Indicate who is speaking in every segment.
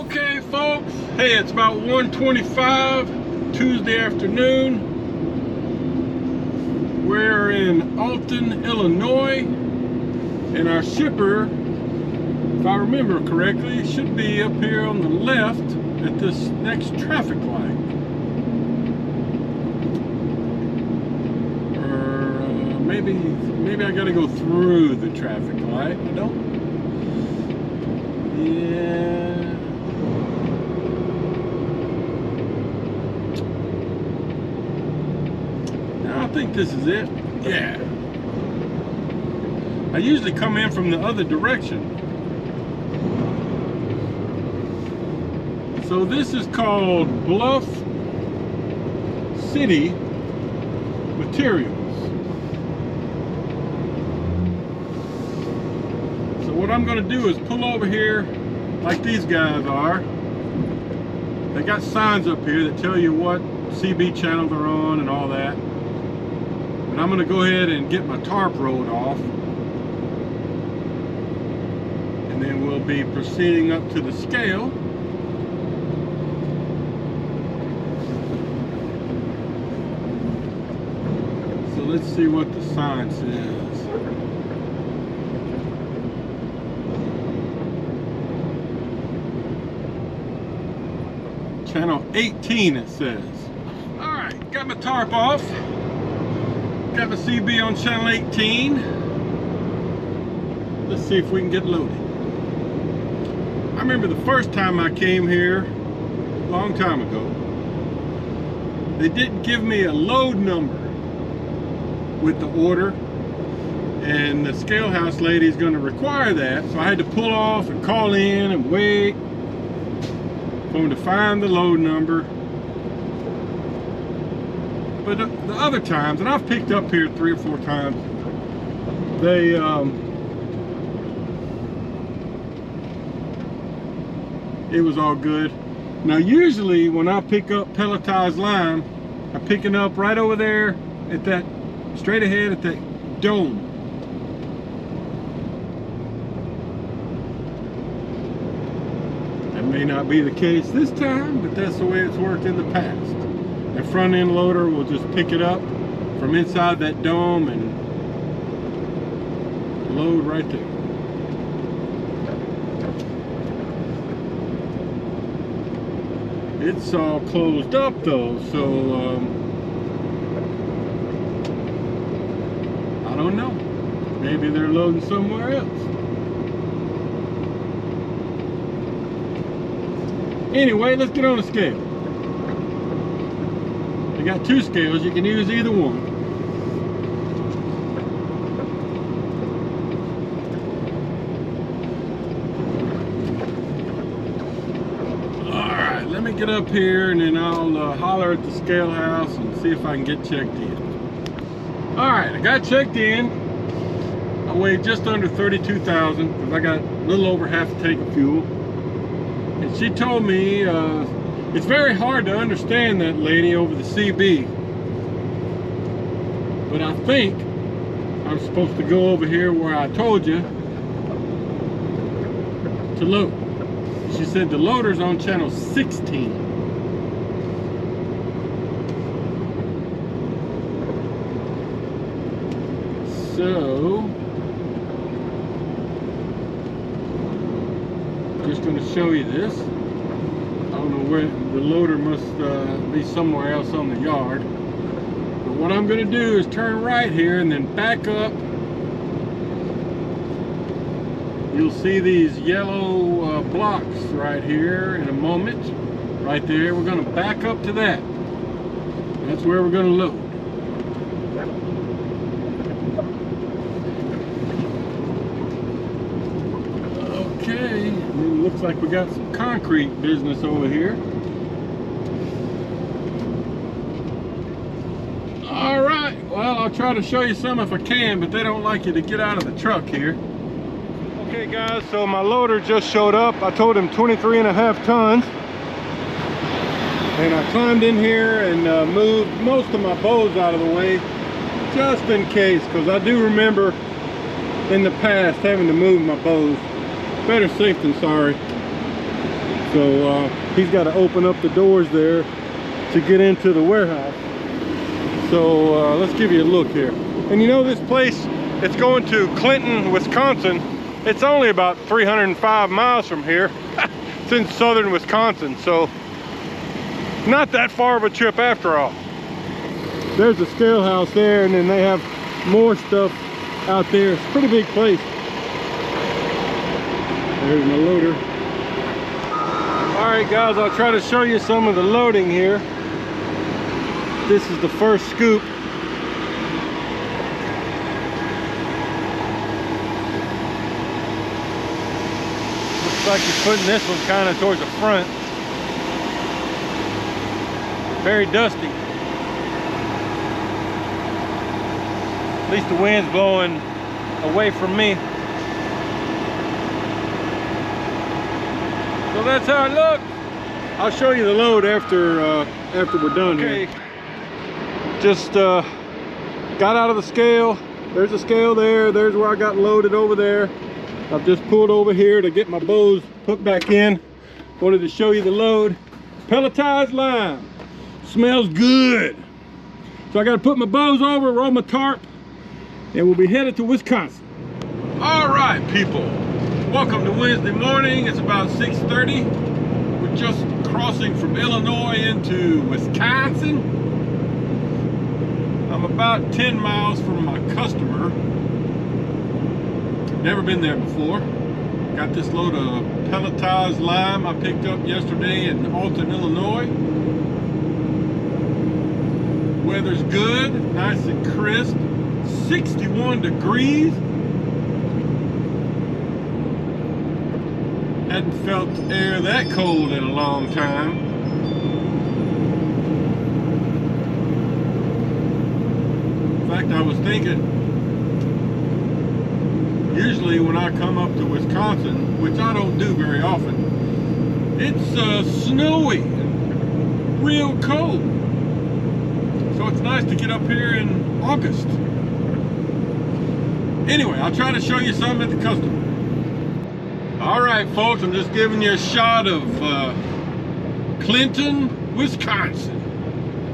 Speaker 1: Okay, folks. Hey, it's about 1:25 Tuesday afternoon. We're in Alton, Illinois, and our shipper, if I remember correctly, should be up here on the left at this next traffic light. Or maybe I gotta go through the traffic light. I don't. Yeah. I think this is it. Yeah. I usually come in from the other direction. So this is called Bluff City Materials. So what I'm going to do is pull over here like these guys are. They got signs up here that tell you what CB channel they're on and all that. But I'm going to go ahead and get my tarp rolled off. And then we'll be proceeding up to the scale. So let's see what the sign says. Channel 18 it says. Alright, got my tarp off. Got my CB on channel 18. Let's see if we can get loaded. I remember the first time I came here, a long time ago, they didn't give me a load number with the order, and the scale house lady is going to require that, so I had to pull off and call in and wait for them to find the load number. But the other times, and I've picked up here 3 or 4 times, they it was all good. Now usually when I pick up pelletized lime, I'm picking up right over there at that, straight ahead at that dome. That may not be the case this time, but that's the way it's worked in the past. The front end loader will just pick it up from inside that dome and load right there. It's all closed up though, so I don't know. Maybe they're loading somewhere else. Anyway, let's get on the scale. You got 2 scales, you can use either one. Alright, let me get up here and then I'll holler at the scale house and see if I can get checked in. Alright, I got checked in. I weighed just under 32,000 because I got a little over half a tank of fuel. And she told me it's very hard to understand that lady over the CB. But I think I'm supposed to go over here where I told you to load. She said the loader's on channel 16. So, I'm just going to show you this. I don't know where the loader must be, somewhere else on the yard. But what I'm going to do is turn right here and then back up. You'll see these yellow blocks right here in a moment. Right there. We're going to back up to that. That's where we're going to load. Okay, it looks like we got some concrete business over here. Alright, well, I'll try to show you some if I can, but they don't like you to get out of the truck here. Okay guys, so my loader just showed up. I told him 23.5 tons. And I climbed in here and moved most of my bows out of the way, just in case, because I do remember in the past having to move my bows. Better safe than sorry. So he's got to open up the doors there to get into the warehouse. So let's give you a look here. And you know, this place, it's going to Clinton, Wisconsin. It's only about 305 miles from here. It's in southern Wisconsin, so not that far of a trip after all. There's a scale house there, and then they have more stuff out there. It's a pretty big place. There's my loader. All right, guys, I'll try to show you some of the loading here. This is the first scoop. Looks like he's putting this one kind of towards the front. Very dusty. At least the wind's blowing away from me. So that's how it looks. I'll show you the load after we're done here. Just got out of the scale. There's a scale there. There's where I got loaded over there. I've just pulled over here to get my bows put back in. Wanted to show you the load. Pelletized lime. Smells good. So I got to put my bows over, roll my tarp, and we'll be headed to Wisconsin. All right, people. Welcome to Wednesday morning. It's about 6:30. We're just crossing from Illinois into Wisconsin. I'm about 10 miles from my customer. Never been there before. Got this load of pelletized lime I picked up yesterday in Alton, Illinois. Weather's good, nice and crisp. 61 degrees. Hadn't felt air that cold in a long time. In fact, I was thinking, usually when I come up to Wisconsin, which I don't do very often, it's snowy and real cold. So it's nice to get up here in August. Anyway, I'll try to show you something at the customer. All right, folks, I'm just giving you a shot of Clinton, Wisconsin.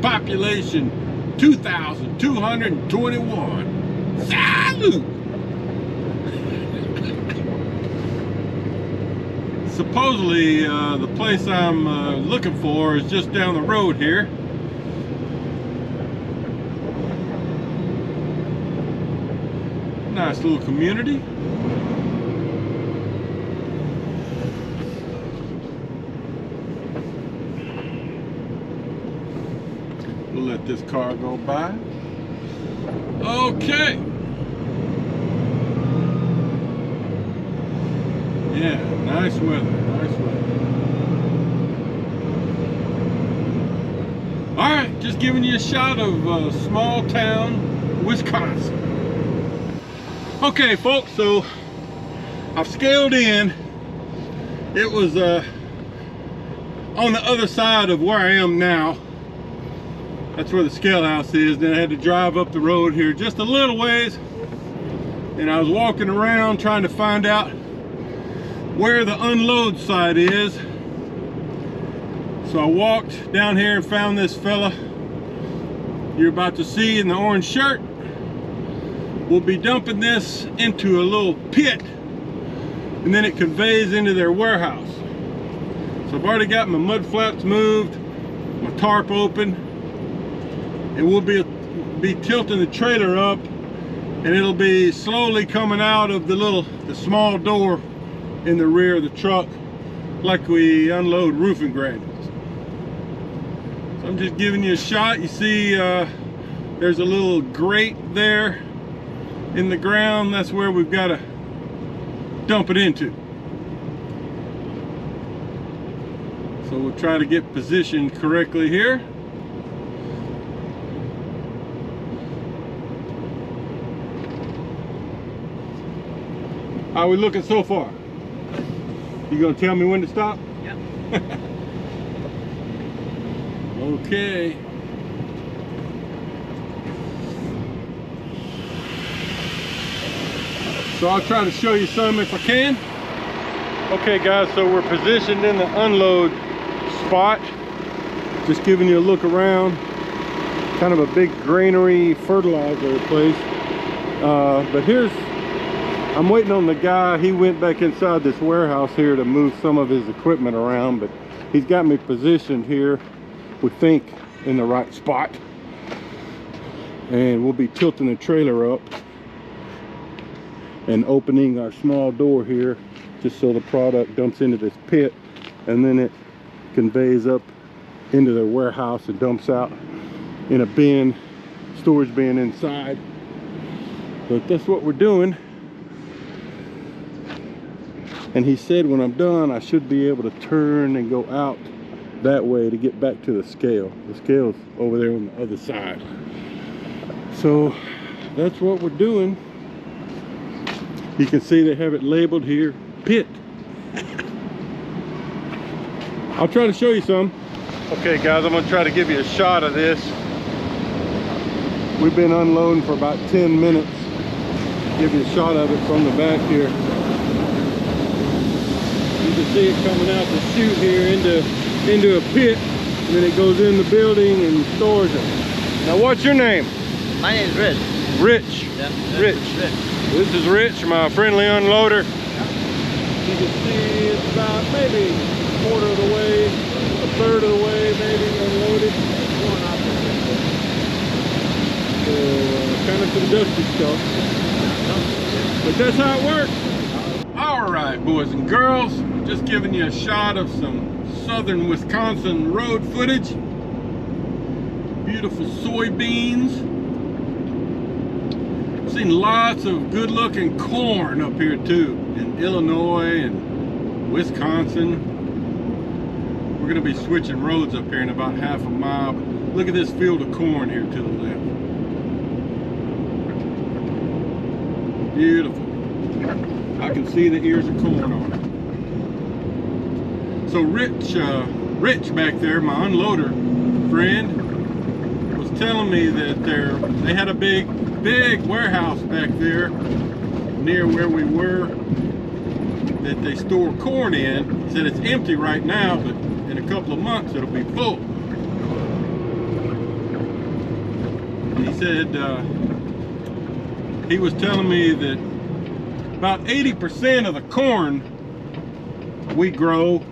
Speaker 1: Population 2,221. Salute! Supposedly, the place I'm looking for is just down the road here. Nice little community. We'll let this car go by. Okay. Yeah, nice weather, nice weather. All right, just giving you a shot of small town Wisconsin. Okay, folks, so I've scaled in. It was on the other side of where I am now. That's where the scale house is. Then I had to drive up the road here just a little ways, and I was walking around trying to find out where the unload site is. So I walked down here and found this fella you're about to see in the orange shirt. We'll be dumping this into a little pit, and then it conveys into their warehouse. So I've already got my mud flaps moved, my tarp open, and we'll be tilting the trailer up, and it'll be slowly coming out of the small door in the rear of the truck, like we unload roofing granules. So I'm just giving you a shot. You see there's a little grate there in the ground. That's where we've got to dump it into. So we'll try to get positioned correctly here. How are we looking so far? You gonna tell me when to stop?
Speaker 2: Yep.
Speaker 1: Okay. So I'll try to show you some if I can. Okay guys, so we're positioned in the unload spot. Just giving you a look around. Kind of a big granary fertilizer place. But I'm waiting on the guy. He went back inside this warehouse here to move some of his equipment around, but he's got me positioned here, we think, in the right spot. And we'll be tilting the trailer up and opening our small door here just so the product dumps into this pit, and then it conveys up into the warehouse and dumps out in a bin, storage bin inside. But that's what we're doing. And he said when I'm done I should be able to turn and go out that way to get back to the scale. The scale's over there on the other side. So that's what we're doing. You can see they have it labeled here, pit. I'll try to show you some. Okay guys, I'm gonna try to give you a shot of this. We've been unloading for about 10 minutes. Give you a shot of it from the back here. You can see it coming out the chute here into a pit, and then it goes in the building and stores it. Now what's your name?
Speaker 2: My name is Rich.
Speaker 1: Rich.
Speaker 2: Yeah,
Speaker 1: Rich. This is Rich, my friendly unloader.
Speaker 2: Yeah.
Speaker 1: You can see it's about maybe a quarter of the way, a third of the way maybe unloaded. So kind of some dusty stuff. But that's how it works. All right, boys and girls, just giving you a shot of some southern Wisconsin road footage. Beautiful soybeans. Seen lots of good looking corn up here too, in Illinois and Wisconsin. We're gonna be switching roads up here in about half a mile, but look at this field of corn here to the left. Beautiful. I can see the ears of corn on it. So Rich back there, my unloader friend, was telling me that they had a big warehouse back there near where we were that they store corn in. He said it's empty right now, but in a couple of months it'll be full. And he said he was telling me that about 80% of the corn we grow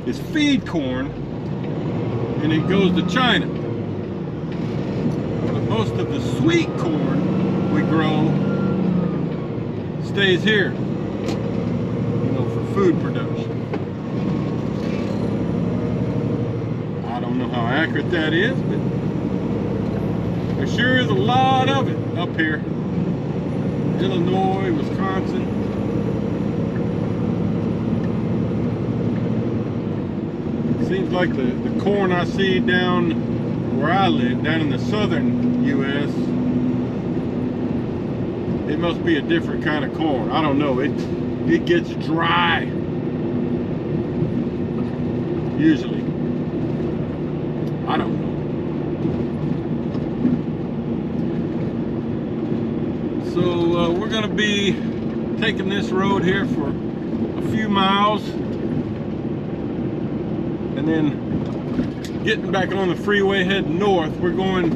Speaker 1: is feed corn, and it goes to China. But most of the sweet corn we grow stays here, you know, for food production. I don't know how accurate that is, but there sure is a lot of it up here. Illinois, Wisconsin. Seems like the corn I see down where I live, down in the southern U.S., it must be a different kind of corn. I don't know. It gets dry usually. I don't know. So we're going to be taking this road here for a few miles and then getting back on the freeway heading north. We're going,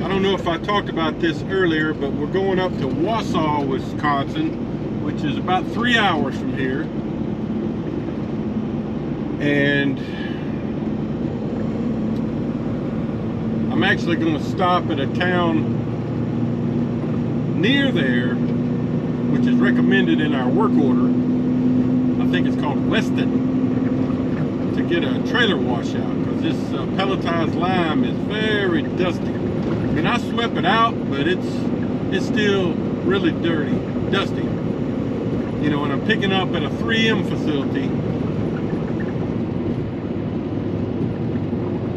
Speaker 1: I don't know if I talked about this earlier, but we're going up to Wausau, Wisconsin, which is about 3 hours from here. And I'm actually going to stop at a town near there, which is recommended in our work order. I think it's called Weston, to get a trailer washout, because this pelletized lime is very dusty. I mean, I swept it out, but it's still really dirty, dusty. You know, and I'm picking up at a 3M facility,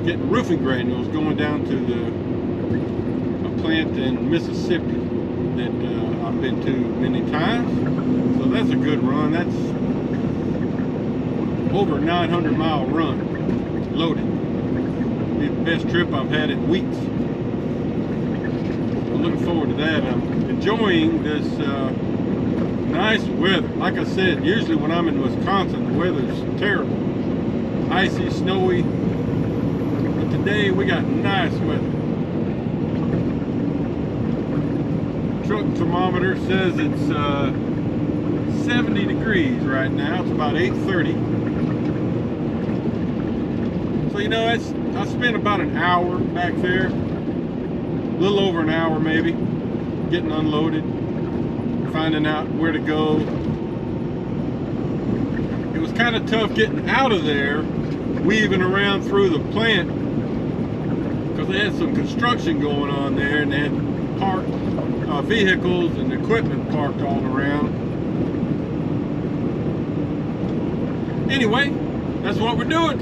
Speaker 1: getting roofing granules going down to a plant in Mississippi that I've been to many times. So that's a good run. That's over a 900-mile run, loaded. Be the best trip I've had in weeks. I'm looking forward to that. I'm enjoying this Nice weather. Like I said, usually when I'm in Wisconsin, the weather's terrible. Icy, snowy. But today we got nice weather. Truck thermometer says it's 70 degrees right now. It's about 8:30. So you know, I spent about an hour back there, a little over an hour maybe, getting unloaded, finding out where to go. It was kind of tough getting out of there, weaving around through the plant, because they had some construction going on there, and they had parked vehicles and equipment parked all around. Anyway, that's what we're doing.